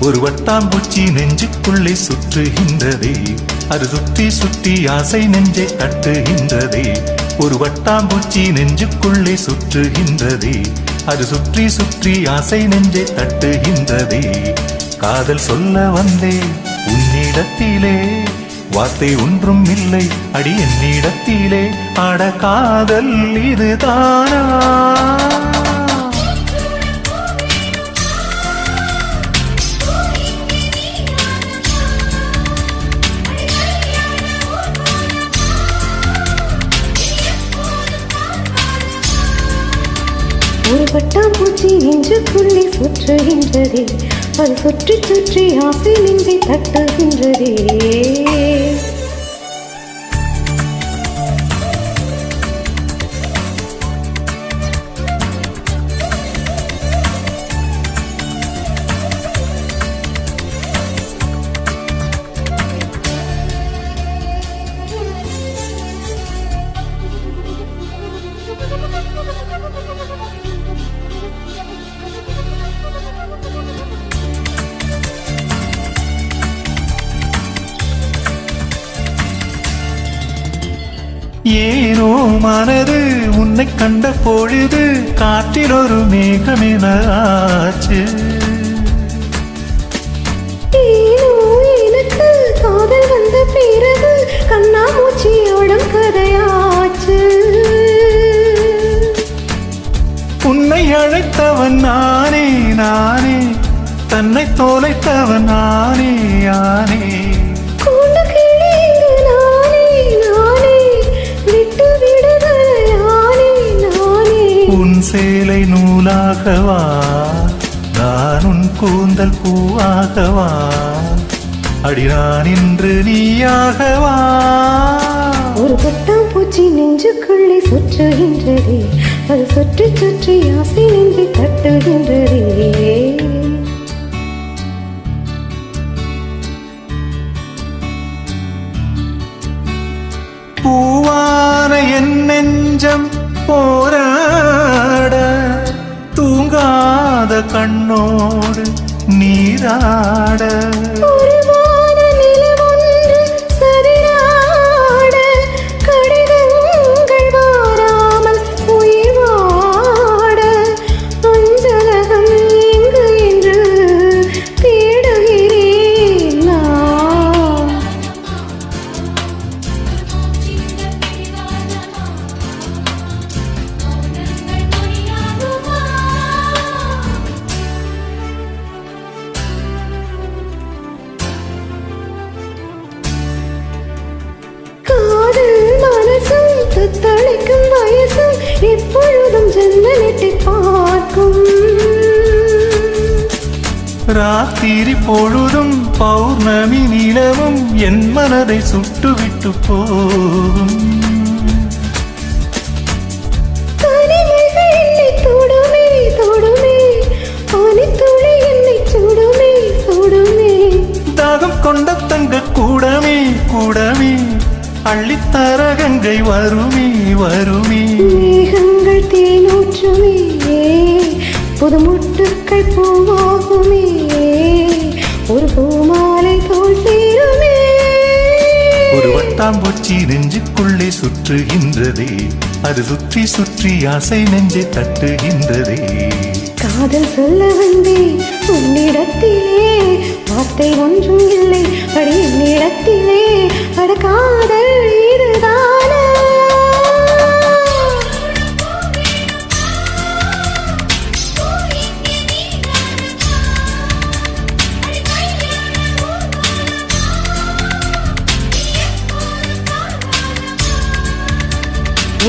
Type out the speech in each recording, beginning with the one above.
ஒரு வட்டாம்பூச்சி நெஞ்சுக்குள்ளே சுற்றுகின்றதே, அது சுற்றி சுற்றி ஆசை நெஞ்சை தட்டுகின்றதே. ஒரு வட்டாம்பூச்சி நெஞ்சுக்குள்ளே சுற்றுகின்றதே, அது சுற்றி சுற்றி ஆசை நெஞ்சை தட்டுகின்றதே. காதல் சொல்ல வந்தே உன்னிடத்திலே, வார்த்தை ஒன்றும் இல்லை அடி என்னிடத்திலே. அட காதல் இதுதானா? ஒரு பட்டாம்பூச்சி நெஞ்சுக்குள்ளே சுற்றுகின்றதே, அது சுற்றி சுற்றி ஆசை நெஞ்சை தட்டுகின்றதே. ஏனோ மனது உன்னை கண்ட பொழுது காற்றில் ஒரு மேகமென ஆச்சு. எனக்கு காதல் வந்த பிறகு கண்ணாமூச்சியோடும் கதையாச்சு. உன்னை அழைத்தவன் நானே நானே, தன்னை தோலைத்தவன் நானே யானே. உன் சேலை நூலாகவா, நான் உன் கூந்தல் பூவாகவா, அடி நான் இன்று நீயாகவா. ஒரு பட்டாம்பூச்சி நெஞ்சுக்குள்ளே சுற்றுகின்றதே, அது சுற்றி சுற்றி ஆசை நெஞ்சை தட்டுகின்றதே. பூவான என் நெஞ்சம் போராட, தூங்காத கண்ணோடு நீராட. தளிக்கும் வயசும் எப்பொழுதும் ஜன்னலிட்டு பார்க்கும். ராத்திரி பொழுதும் பௌர்ணமி நிலவும் என் மனதை சுட்டுவிட்டு போகும். தனிமைகள் என்னை தொடுமே தொடுமே, பனித்துளி என்னை சுடுமே சுடுமே. தாகம் கொண்ட தங்க கூடமே கூடமே, அள்ளித்தர கங்கை வருமே வருமே. மேகங்கள் தேனூற்றுமே, புது முட்டுக்கள் பூவாகுமே, ஒரு பூமாலை தோல் சேருமே. ஒரு வட்டாம்பூச்சி நெஞ்சுக்குள்ளே சுற்றுகின்றதே, அது சுற்றி சுற்றி ஆசை நெஞ்சை தட்டுகின்றதே. காதல் சொல்ல வந்தே உன்னிடத்திலே, வார்த்தை ஒன்றும் இல்லை அடி என்னிடத்திலே. அட காதல் இதுதானா?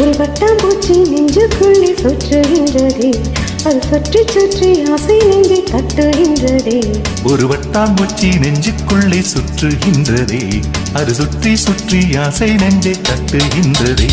ஒரு பட்டாம்பூச்சி நெஞ்சுக்குள்ளே சுற்றுகின்றதே, அது சுற்றி சுற்றி ஆசை நெஞ்சை தட்டுகின்றதே. ஒரு வட்டாம்பூச்சி நெஞ்சுக்குள்ளே சுற்றுகின்றதே, அது சுற்றி சுற்றி ஆசை நெஞ்சை தட்டுகின்றதே.